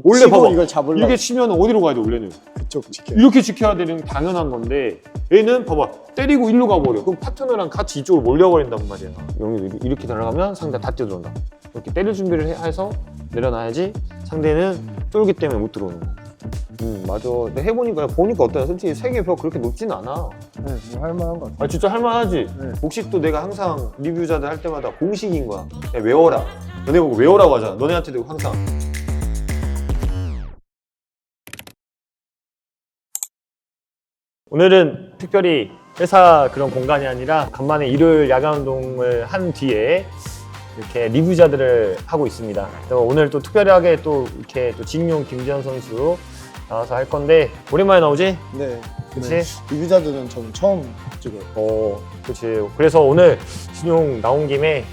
원래 치고 봐봐. 이걸 잡으려고. 이렇게 치면 어디로 가야 돼 원래는? 그쪽 지켜. 이렇게 지켜야 되는 당연한 건데 얘는 봐봐 때리고 일로 가버려. 그럼 파트너랑 같이 이쪽으로 몰려버린단 말이야. 여기 이렇게 날아가면 상대 다 뛰어들어온다. 이렇게 때릴 준비를 해서 내려놔야지 상대는 쫄기 때문에 못 들어오는 거. 맞아. 근데 해보니까 보니까 어떠냐? 솔직히 세계 벽 그렇게 높진 않아. 네, 뭐 할만한 것 같아요. 아 진짜 할만하지. 네. 복식도 내가 항상 리뷰자들 할 때마다 공식인 거야. 야, 외워라. 너네 보고 외워라고 하잖아. 너네한테도 항상. 오늘은 특별히 회사 그런 공간이 아니라 간만에 일요일 야간 운동을 한 뒤에 이렇게 리뷰자들을 하고 있습니다. 오늘 또 특별하게 또 이렇게 또 진용 김지현 선수 나와서 할 건데 오랜만에 나오지? 네. 그치? 네. 리뷰자들은 저는 처음 찍어요. 그렇지. 그래서 오늘 진용 나온 김에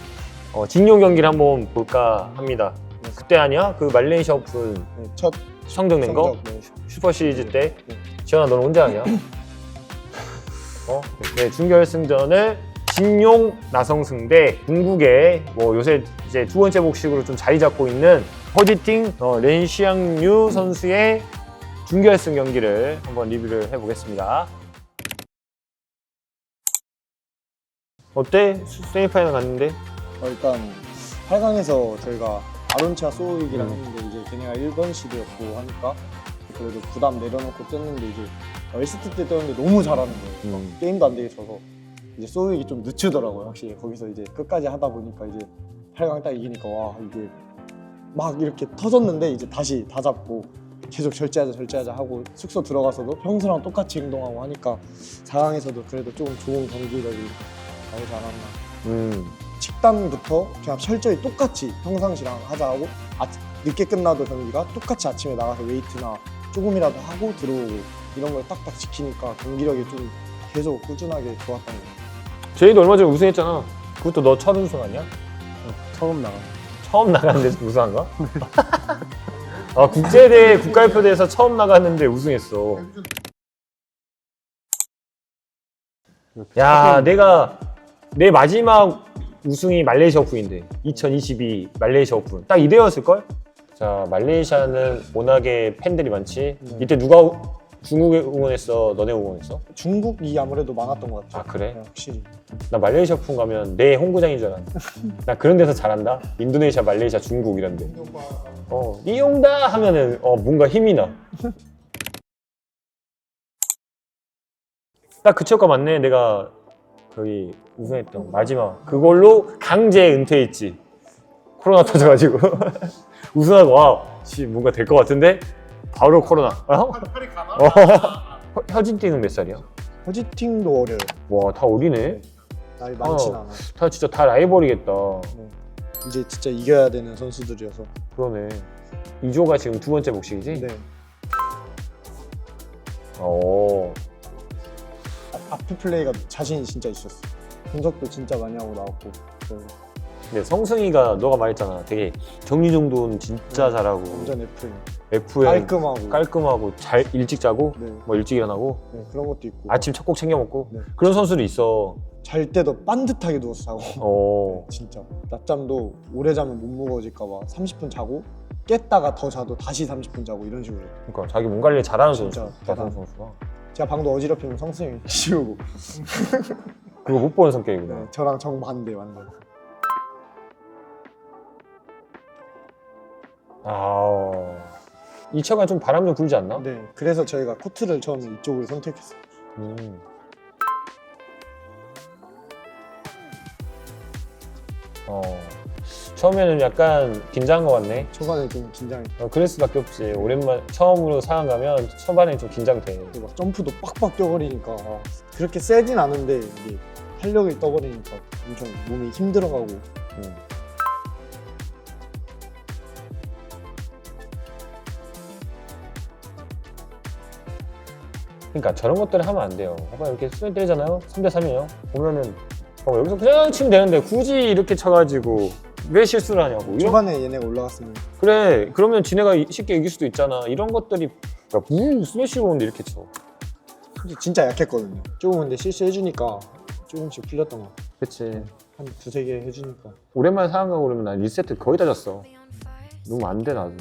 진용 경기를 한번 볼까 합니다. 네. 그때 아니야? 그 말레이시아 오픈 네, 첫 성적 낸 거? 성적, 네. 슈퍼 시리즈 때? 네. 지현아 너는 언제 하냐? 네, 준결승전을 진용 나성승 대 중국의 뭐 요새 이제 두 번째 복식으로 좀 자리 잡고 있는 허지팅 렌시앙류 선수의 준결승 경기를 한번 리뷰를 해보겠습니다. 어때? 세미파이널 갔는데? 일단 8강에서 저희가 아론치아 소우익이랑 했는데 이제 걔네가 1번 시드였고 하니까 그래도 부담 내려놓고 떴는데 이제 LCT 때 떴는데 너무 잘하는 거예요. 게임도 안 되게 져서 이제 소우익이 좀 늦추더라고요. 확실히 거기서 이제 끝까지 하다 보니까 이제 8강 딱 이기니까 와 이게 막 이렇게 터졌는데 이제 다시 다 잡고 계속 절제하자 하고 숙소 들어가서도 평소랑 똑같이 행동하고 하니까 4강에서도 그래도 조금 좋은 경기력이 나오지 않았나. 식단부터 그냥 철저히 똑같이 평상시랑 하자 하고 늦게 끝나도 경기가 똑같이 아침에 나가서 웨이트나 조금이라도 하고 들어오고 이런 걸 딱딱 지키니까 경기력이 좀 계속 꾸준하게 좋았던 것 같아요. 제이도 얼마 전에 우승했잖아. 그것도 너 첫 우승 아니야? 처음 나간. 처음 나갔는데 우승한 거야? 아, 국제대회 국가대표대회에서 처음 나갔는데 우승했어. 야, 내 마지막 우승이 말레이시아 오픈인데 2022 말레이시아 오픈 딱 이대였을걸? 자, 말레이시아는 워낙에 팬들이 많지. 이때 누가 중국에 응원했어? 너네 응원했어? 중국이 아무래도 많았던 것 같아요. 아, 그래? 네, 확실히. 나 말레이시아 오픈 가면 내 홈구장인 줄 알았는데 나 그런 데서 잘한다? 인도네시아, 말레이시아, 중국 이런데 이용다 하면은 뭔가 힘이 나. 딱 그 체육관 맞네. 내가 거기 우승했던 마지막 그걸로 강제 은퇴했지. 코로나 터져가지고 우승하고 와 뭔가 될 것 같은데 바로 코로나. 허진띠는 몇 살이야? 허지팅도 어려요. 와, 다 어리네. 나이 많진 않아요. 다 진짜 다 라이벌이겠다. 네. 이제 진짜 이겨야 되는 선수들이어서. 그러네. 이조가 지금 두 번째 복식이지? 네. 앞에 플레이가 자신이 진짜 있었어. 분석도 진짜 많이 하고 나왔고. 근데 성승이가 너가 말했잖아. 되게 정리정돈 진짜 잘하고 완전 FM. FM 깔끔하고. 잘 일찍 자고 네. 뭐 일찍 일어나고 네, 그런 것도 있고. 아침 첫 곡 챙겨 먹고 네. 그런 선수도 있어. 잘 때도 반듯하게 누워서 자고. 진짜. 낮잠도 오래 자면 못 무거워질까 봐 30분 자고 깼다가 더 자도 다시 30분 자고 이런 식으로. 그러니까 자기 몸 관리 잘하는 진짜 선수. 대단해. 나선 선수가. 제가 방도 어지럽히면 성승이 씌우고. 그거 못 보는 성격이구나. 네, 저랑 정반대 완전. 이 차가 좀 바람 좀 불지 않나? 네, 그래서 저희가 코트를 처음에 이쪽으로 선택했어요. 처음에는 약간 긴장한 것 같네. 초반에 좀 긴장했고 그럴 수밖에 없지. 처음으로 상황 가면 초반에 좀 긴장돼. 막 점프도 빡빡 뛰어버리니까 그렇게 세진 않은데 이게 탄력이 떠버리니까 엄청 몸이 힘들어가고. 그러니까 저런 것들을 하면 안 돼요. 봐봐 이렇게 수면 때리잖아요. 3대 3이에요. 보면은 여기서 그냥 치면 되는데 굳이 이렇게 쳐가지고 왜 실수를 하냐고. 초반에 얘네가 올라갔으면. 그래, 그러면 지네가 쉽게 이길 수도 있잖아. 이런 것들이 물 스매시를 보는데 이렇게 쳐. 진짜 약했거든요. 조금 근데 실수해주니까 조금씩 풀렸던 것 같아요. 그치. 한 두세 개 해주니까. 오랜만에 상황 가고 그러면 난 리세트 거의 다 졌어. 너무 안 돼 나도.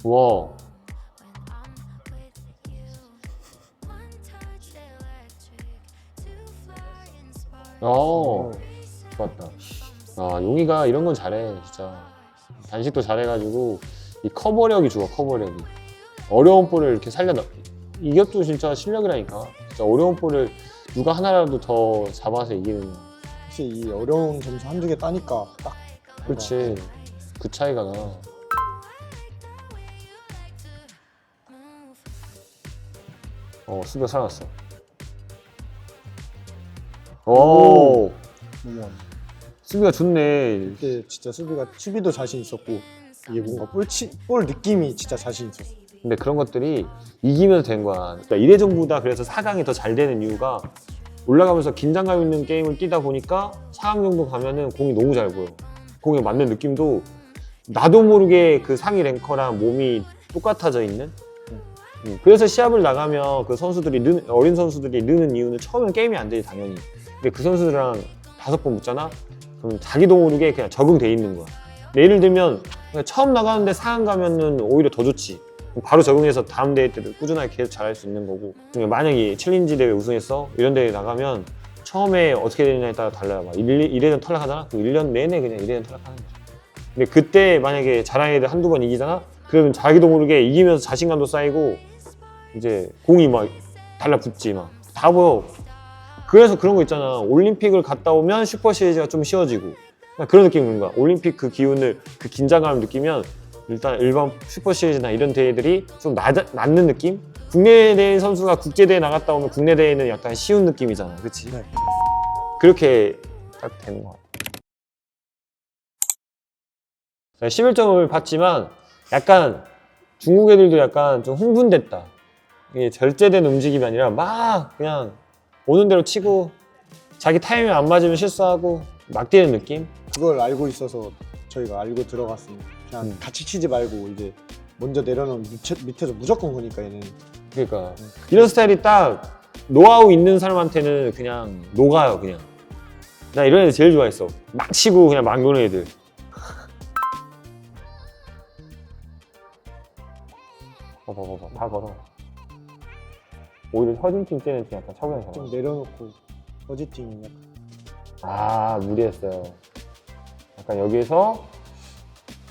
와. 좋았다. 아, 용이가 이런 건 잘해, 진짜. 단식도 잘해가지고, 이 커버력이 좋아, 커버력이. 어려운 볼을 이렇게 살려놔. 이것도 진짜 실력이라니까. 진짜 어려운 볼을 누가 하나라도 더 잡아서 이기는. 혹시 이 어려운 점수 한두 개 따니까 딱 그렇지. 그 차이가 나. 수비가 살아났어. 오, 너무 수비가 좋네. 이때 진짜 수비도 자신 있었고 이게 뭔가 볼 느낌이 진짜 자신 있었어. 근데 그런 것들이 이기면서 된 거야. 그러니까 1회전보다 그래서 4강이 더 잘 되는 이유가 올라가면서 긴장감 있는 게임을 뛰다 보니까 4강 정도 가면은 공이 너무 잘 보여. 공에 맞는 느낌도 나도 모르게 그 상위 랭커랑 몸이 똑같아져 있는. 그래서 시합을 나가면 그 선수들이 어린 선수들이 느는 이유는 처음엔 게임이 안 되지 당연히. 근데 그 선수들랑 5번 붙잖아? 그럼 자기도 모르게 그냥 적응돼 있는 거야. 근데 예를 들면 그냥 처음 나가는데 4강 가면은 오히려 더 좋지. 바로 적응해서 다음 대회 때도 꾸준하게 계속 잘할 수 있는 거고. 만약에 챌린지 대회 우승했어? 이런 대회 나가면 처음에 어떻게 되느냐에 따라 달라요. 막 1회전 탈락하잖아? 그럼 1년 내내 그냥 1회전 탈락하는 거야. 근데 그때 만약에 잘하는 애들 한두 번 이기잖아? 그러면 자기도 모르게 이기면서 자신감도 쌓이고 이제 공이 막 달라붙지 막 다 보여. 그래서 그런 거 있잖아. 올림픽을 갔다 오면 슈퍼 시리즈가 좀 쉬워지고 그런 느낌이 있는 거야. 올림픽 그 기운을 그 긴장감을 느끼면 일단 일반 슈퍼 시리즈나 이런 대회들이 좀 낫는 느낌? 국내 대회 선수가 국제 대회 나갔다 오면 국내 대회는 약간 쉬운 느낌이잖아, 그렇지? 네. 그렇게 딱 되는 것 같아. 11점을 봤지만 약간 중국 애들도 약간 좀 흥분됐다. 이게 절제된 움직임이 아니라 막 그냥 오는 대로 치고 자기 타이밍 안 맞으면 실수하고 막 뛰는 느낌? 그걸 알고 있어서 저희가 알고 들어갔습니다. 그냥 같이 치지 말고 이제 먼저 내려놓으면 밑에서 무조건 거니까 얘는. 그러니까 이런 스타일이 딱 노하우 있는 사람한테는 그냥 녹아요 그냥. 나 이런 애들 제일 좋아했어. 막 치고 그냥 막 노는 애들. 봐봐 다 걸어. 오히려 허진팀 때는 약간 차분하게 좀 잡아. 내려놓고 허지팅이 약간 아 무리했어요. 약간 여기에서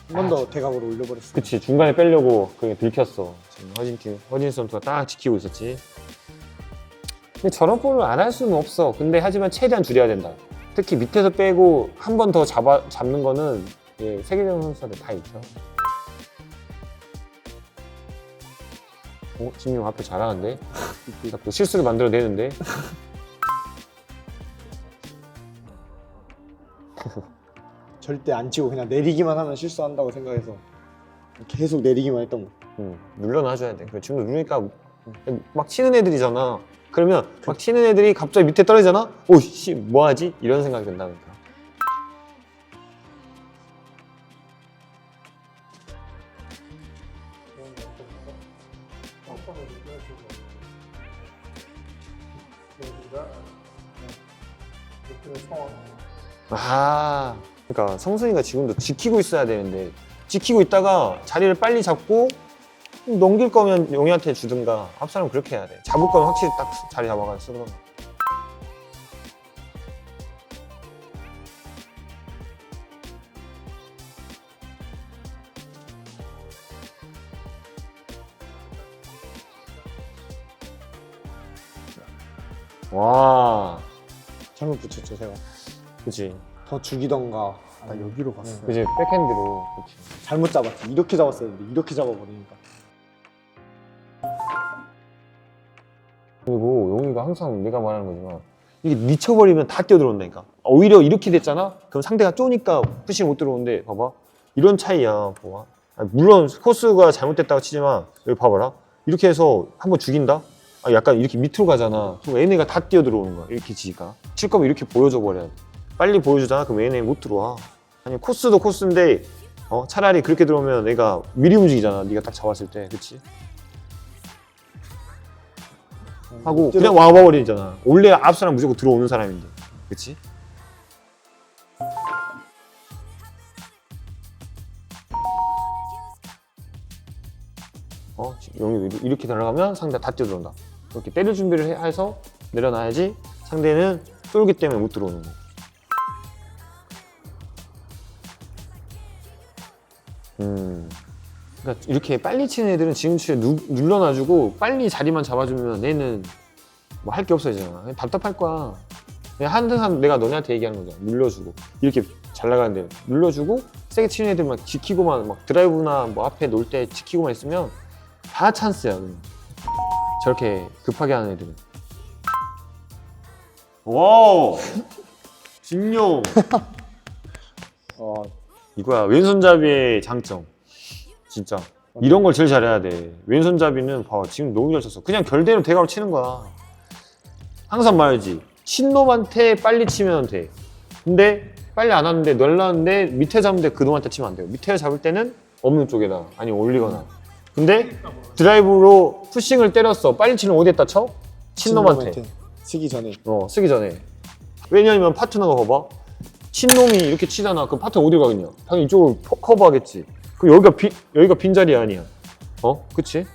한 번 더 대각으로 올려버렸어. 그치 중간에 빼려고 그게 들켰어. 지금 허진 선수가 딱 지키고 있었지. 근데 저런 볼을 안 할 수는 없어. 근데 하지만 최대한 줄여야 된다. 특히 밑에서 빼고 한 번 더 잡는 거는 예, 세계대회 선수한테 다 있죠. 진명 앞에 잘하는데? 자꾸 실수를 만들어내는데? 절대 안 치고 그냥 내리기만 하면 실수한다고 생각해서 계속 내리기만 했던 거. 눌러놔줘야 돼. 지금 누르니까 막 치는 애들이잖아. 그러면 막 치는 애들이 갑자기 밑에 떨어지잖아? 오씨 뭐하지? 이런 생각이 든다니까. 그러니까 성순이가 지금도 지키고 있어야 되는데 지키고 있다가 자리를 빨리 잡고 넘길 거면 용이한테 주든가. 앞사람 그렇게 해야 돼. 잡을 거면 확실히 딱 자리 잡아가지고 쓰든가. 와, 잘못 붙였죠 제가. 그치. 더 죽이던가. 나 여기로 갔어. 그치, 백핸드로. 그치. 잘못 잡았지. 이렇게 잡았어야 되는데 이렇게 잡아버리니까. 그리고 용이가 항상 내가 말하는 거지만 이게 미쳐버리면 다 뛰어들어온다니까. 오히려 이렇게 됐잖아? 그럼 상대가 쪼니까 푸시를 못 들어오는데 봐봐. 이런 차이야. 봐봐. 물론 코스가 잘못됐다고 치지만 여기 봐봐라. 이렇게 해서 한번 죽인다? 약간 이렇게 밑으로 가잖아. 그럼 얘네가 다 뛰어들어오는 거야. 이렇게 지니까. 칠 거면 이렇게 보여줘 버려야 돼. 빨리 보여주잖아? 그럼 얘네 못 들어와. 아니 코스도 코스인데 차라리 그렇게 들어오면 내가 미리 움직이잖아. 네가 딱 잡았을 때. 그치? 하고 그냥 와버리잖아. 원래 앞 사람 무조건 들어오는 사람인데, 그렇지? 여기 이렇게 들어가면 상대가 다 뛰어들어온다. 이렇게 때릴 준비를 해서 내려놔야지 상대는 쏠기 때문에 못 들어오는 거. 그러니까 이렇게 빨리 치는 애들은 지금처럼 눌러놔주고 빨리 자리만 잡아주면 얘는 뭐 할 게 없어지잖아. 그냥 답답할 거야. 그냥 항상 내가 너네한테 얘기하는 거잖아. 눌러주고 이렇게 잘 나가는데 눌러주고 세게 치는 애들 막 지키고만 막 드라이브나 뭐 앞에 놓을 때 지키고만 있으면 다 찬스야. 그냥. 저렇게 급하게 하는 애들은. 와우, 진용. 이거야 왼손잡이의 장점. 진짜 이런 걸 제일 잘해야 돼. 왼손잡이는 봐 지금 너무 잘 쳤어. 그냥 결대로 대가로 치는 거야. 항상 말하지. 친 놈한테 빨리 치면 돼. 근데 빨리 안 하는데 널렸는데 밑에 잡는데 그 놈한테 치면 안 돼요. 밑에 잡을 때는 없는 쪽에다 아니면 올리거나. 근데 드라이브로 푸싱을 때렸어. 빨리 치는 어디에다 쳐? 친 놈한테. 쓰기 전에. 쓰기 전에. 왜냐면 파트너가 봐봐. 친 놈이 이렇게 치잖아. 그럼 파트너 어디 가겠냐? 당연히 이쪽으로 커버하겠지. 그럼 여기가 빈자리 아니야. 그치?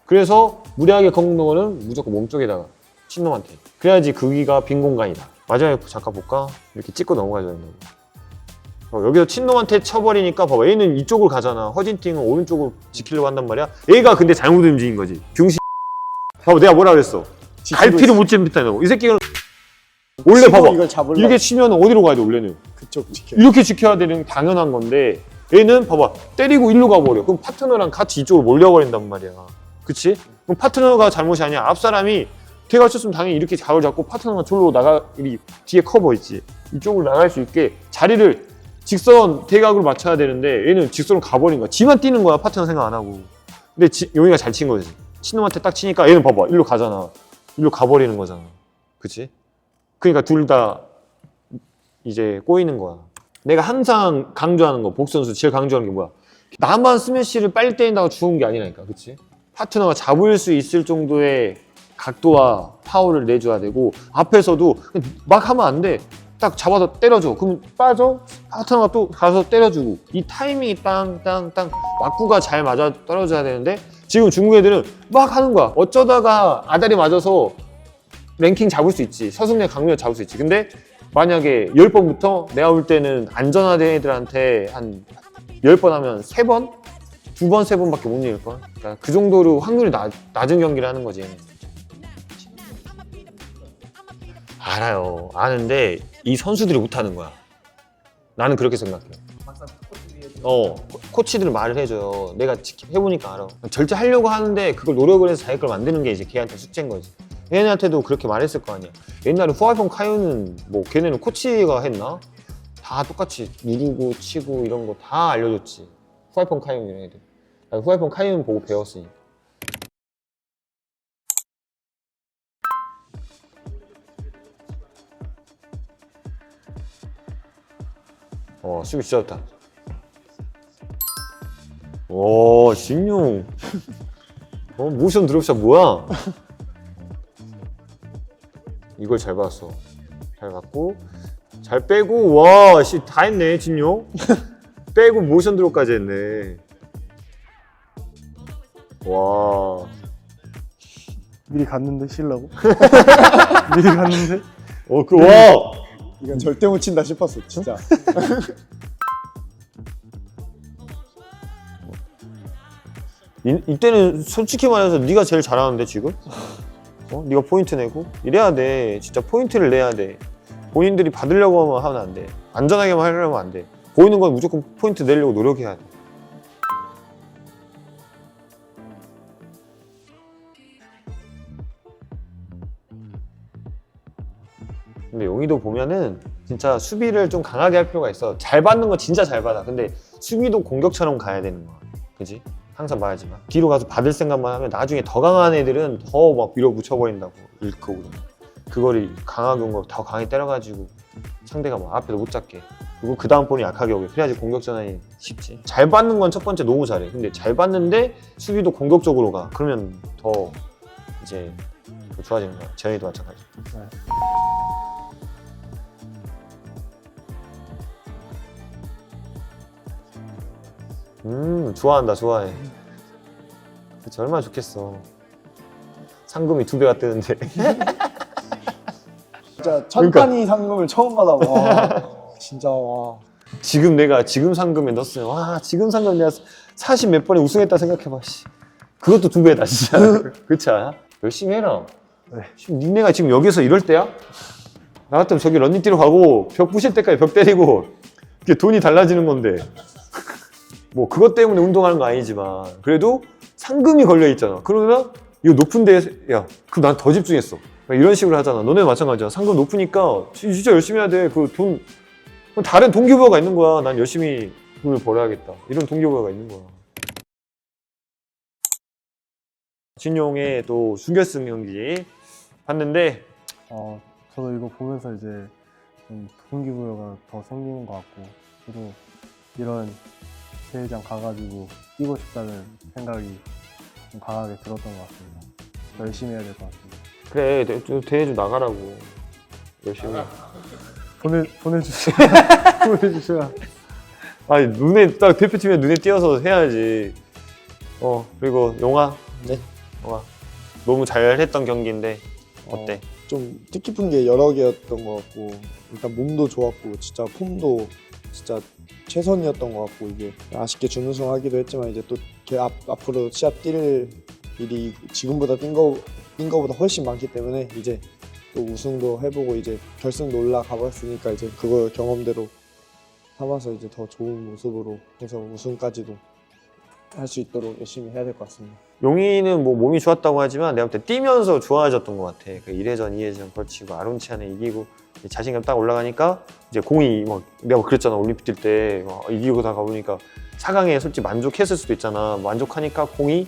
그래서 무리하게 걷는 거는 무조건 몸쪽에다가 친 놈한테. 그래야지 거기가 빈 공간이다. 마지막에 잠깐 볼까? 이렇게 찍고 넘어가야 되는 거. 여기서 친 놈한테 쳐버리니까 봐봐. 얘는 이쪽으로 가잖아. 허진팅은 오른쪽으로 지키려고 한단 말이야. 얘가 근데 잘못 움직인 거지. 병신. 봐봐 내가 뭐라 그랬어. 갈피를 못 잡겠다고. 이 새끼는 원래 봐봐. 이렇게 치면 어디로 가야 돼 원래는? 그쪽 지켜. 이렇게 지켜야 되는 당연한 건데 얘는 봐봐 때리고 일로 가버려. 그럼 파트너랑 같이 이쪽으로 몰려버린단 말이야. 그치? 그럼 파트너가 잘못이 아니야. 앞 사람이 대가 쳤으면 당연히 이렇게 자을 잡고 파트너가 저로 뒤에 커버 있지. 이쪽으로 나갈 수 있게 자리를 직선 대각으로 맞춰야 되는데 얘는 직선으로 가버린 거야. 지만 뛰는 거야. 파트너 생각 안 하고. 근데 용이가 잘 친 거지. 친놈한테 딱 치니까 얘는 봐봐 일로 가잖아. 일로 가버리는 거잖아. 그치? 그러니까 둘 다 이제 꼬이는 거야. 내가 항상 강조하는 거, 복선수 제일 강조하는 게 뭐야? 나만 스매시를 빨리 때린다고 죽은 게 아니라니까, 그치? 파트너가 잡을 수 있을 정도의 각도와 파워를 내줘야 되고 앞에서도 막 하면 안 돼. 딱 잡아서 때려줘. 그럼 빠져? 파트너가 또 가서 때려주고 이 타이밍이 땅땅땅 막구가 잘 맞아 떨어져야 되는데 지금 중국 애들은 막 하는 거야. 어쩌다가 아다리 맞아서 랭킹 잡을 수 있지. 서승래 강민을 잡을 수 있지. 근데 만약에 10번부터 내가 볼 때는 안전하던 애들한테 한 10번 하면 3번? 2번, 3번밖에 못 이길걸? 그러니까 그 정도로 확률이 낮은 경기를 하는 거지. 알아요. 아는데 이 선수들이 못하는 거야. 나는 그렇게 생각해. 코치들은 말을 해줘요. 내가 해보니까 알아. 절대 하려고 하는데 그걸 노력을 해서 자기 걸 만드는 게 이제 걔한테 숙제인 거지. 얘네한테도 그렇게 말했을 거 아니야. 옛날에 후아이폰 카이오는 뭐 걔네는 코치가 했나? 다 똑같이 누르고 치고 이런 거 다 알려줬지. 후아이폰 카이오 이런 애들. 후아이폰 카이오 보고 배웠으니까. 수비 진짜 좋다. 오, 진용. 모션 드롭샷 뭐야? 이걸 잘 봤어. 잘 봤고, 잘 빼고, 와, 씨, 다 했네, 진용. 빼고 모션 드롭까지 했네. 와. 미리 갔는데 쉬려고? 미리 갔는데? 와! 이건 절대 못 친다 싶었어, 진짜. 이때는 솔직히 말해서 네가 제일 잘하는데 지금? 네가 포인트 내고 이래야 돼. 진짜 포인트를 내야 돼. 본인들이 받으려고 하면 안 돼. 안전하게만 하려면 안 돼. 보이는 건 무조건 포인트 내려고 노력해야 돼. 근데 용이도 보면은 진짜 수비를 좀 강하게 할 필요가 있어. 잘 받는 거 진짜 잘 받아. 근데 수비도 공격처럼 가야 되는 거야. 그지? 항상 말하지만 뒤로 가서 받을 생각만 하면 나중에 더 강한 애들은 더 막 밀어붙여버린다고 일거거든. 그거를 강하게 온 거 더 강하게 때려가지고 상대가 막 앞에서 못 잡게. 그리고 그 다음 볼이 약하게 오게. 그래야지 공격 전환이 쉽지. 잘 받는 건 첫 번째 너무 잘해. 근데 잘 받는데 수비도 공격적으로 가. 그러면 더 이제 더 좋아지는 거야. 재현이도 마찬가지. 네. 좋아한다, 좋아해. 그치, 얼마나 좋겠어. 상금이 2배가 뜨는데. 진짜 천판이 상금을 처음 받아. 와, 진짜 와. 지금 내가 지금 상금에 넣었으면 와 지금 상금 내가 40 몇 번에 우승했다 생각해봐. 씨. 그것도 2배다 진짜. 그렇지 않아? 열심히 해라. 네. 니네가 지금 여기서 이럴 때야? 나 같으면 저기 런닝 뛰러 가고 벽 부실 때까지 벽 때리고 그게 돈이 달라지는 건데 뭐 그것 때문에 운동하는 거 아니지만 그래도 상금이 걸려 있잖아. 그러면 이거 높은 데야 그럼 난 더 집중했어. 이런 식으로 하잖아. 너네 마찬가지야. 상금 높으니까 진짜 열심히 해야 돼. 그 돈 다른 동기부여가 있는 거야. 난 열심히 돈을 벌어야겠다. 이런 동기부여가 있는 거야. 진용의 또 준결승 경기 봤는데 저도 이거 보면서 이제 좀 동기부여가 더 생기는 것 같고 저도 이런 대회장 가가지고 뛰고 싶다는 생각이 좀 강하게 들었던 것 같습니다. 열심히 해야 될 것 같습니다. 그래 대회 좀 나가라고 열심히. 보내주셔야 보내주셔야. 아니 눈에 딱 대표팀에 눈에 띄어서 해야지. 그리고 용아. 네. 용아. 너무 잘했던 경기인데 어때? 좀 뜻깊은 게 여러 개였던 것 같고 일단 몸도 좋았고 진짜 폼도 진짜 최선이었던 것 같고 이게 아쉽게 준우승하기도 했지만 이제 또 앞으로 시합 뛸 일이 지금보다 뛴 거보다 훨씬 많기 때문에 이제 또 우승도 해보고 이제 결승도 올라가 봤으니까 이제 그거 경험대로 삼아서 이제 더 좋은 모습으로 해서 우승까지도 할 수 있도록 열심히 해야 될 것 같습니다. 용인은 뭐 몸이 좋았다고 하지만 내가 볼 때 뛰면서 좋아졌던 것 같아. 그 1회전, 2회전 걸치고 아론치안에 이기고 자신감 딱 올라가니까 이제 공이 막 내가 그랬잖아. 올림픽 뛸 때 이기고 다 가보니까 4강에 솔직히 만족했을 수도 있잖아. 만족하니까 공이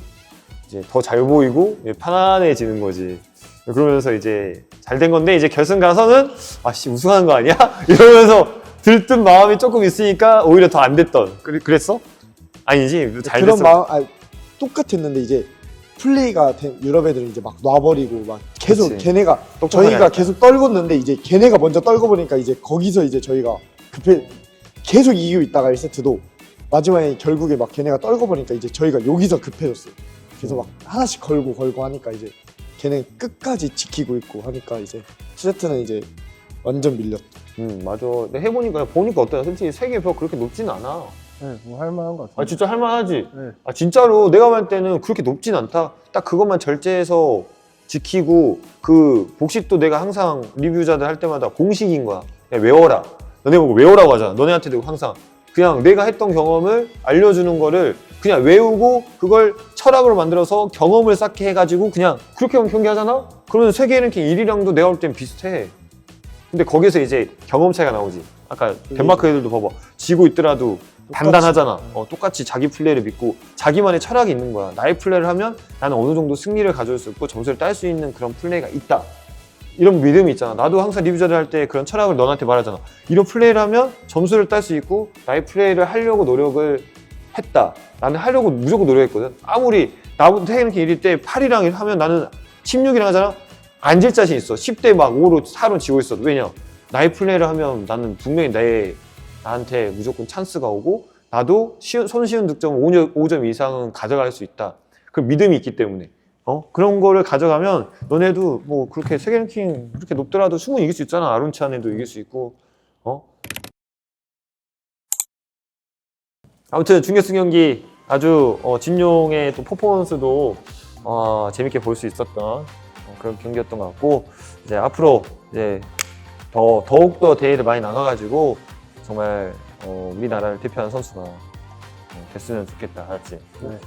이제 더 잘 보이고 편안해지는 거지. 그러면서 이제 잘 된 건데 이제 결승 가서는 아씨 우승하는 거 아니야? 이러면서 들뜬 마음이 조금 있으니까 오히려 더 안 됐던. 그랬어? 아니지. 잘 그런 됐어. 마음 똑같았는데 이제 플레이가 유럽 애들은 이제 막 놔버리고 막 계속 그치. 걔네가 똑똑하게 저희가 하니까. 계속 떨궜는데 이제 걔네가 먼저 떨궈버리니까 이제 거기서 이제 저희가 계속 이기고 있다가 1세트도 마지막에 결국에 막 걔네가 떨궈버리니까 이제 저희가 여기서 급해졌어요. 그래서 막 하나씩 걸고 하니까 이제 걔네 끝까지 지키고 있고 하니까 이제 2세트는 이제 완전 밀렸다. 맞아. 근데 해보니까 보니까 어떠냐? 솔직히 세계 벽 그렇게 높진 않아. 네, 뭐 할만한 것 같습니다. 아 진짜 할만하지. 네. 아 진짜로 내가 볼 때는 그렇게 높진 않다. 딱 그것만 절제해서 지키고 그 복식도 내가 항상 리뷰자들 할 때마다 공식인 거야. 그냥 외워라. 너네 보고 외우라고 하잖아. 너네한테도 항상 그냥 내가 했던 경험을 알려주는 거를 그냥 외우고 그걸 철학으로 만들어서 경험을 쌓게 해가지고 그냥 그렇게 하면 경기하잖아? 그러면 세계 랭킹 1위랑도 내가 볼 땐 비슷해. 근데 거기서 이제 경험 차이가 나오지. 아까 덴마크 애들도 봐봐. 지고 있더라도 단단하잖아. 똑같이 자기 플레이를 믿고 자기만의 철학이 있는 거야. 나의 플레이를 하면 나는 어느 정도 승리를 가져올 수 있고 점수를 딸 수 있는 그런 플레이가 있다. 이런 믿음이 있잖아. 나도 항상 리뷰자를 할 때 그런 철학을 너한테 말하잖아. 이런 플레이를 하면 점수를 딸 수 있고 나의 플레이를 하려고 노력을 했다. 나는 하려고 무조건 노력했거든. 아무리 나보다 세계랭킹 1위 때 8이랑 하면 나는 16이랑 하잖아. 안 질 자신 있어. 10대 막 5로 4로 지고 있어도. 왜냐? 나의 플레이를 하면 나는 분명히 나한테 무조건 찬스가 오고 나도 손쉬운 득점 5점 이상은 가져갈 수 있다. 그 믿음이 있기 때문에. 그런 거를 가져가면 너네도 뭐 그렇게 세계 랭킹 그렇게 높더라도 충분히 이길 수 있잖아. 아론치안에도 이길 수 있고. 아무튼 준결승 경기 아주 진용의 또 퍼포먼스도 재밌게 볼 수 있었던 그런 경기였던 것 같고 이제 앞으로 이제 더욱더 대회를 많이 나가가지고 정말 우리나라를 대표하는 선수가 됐으면 좋겠다. 알았지? 네.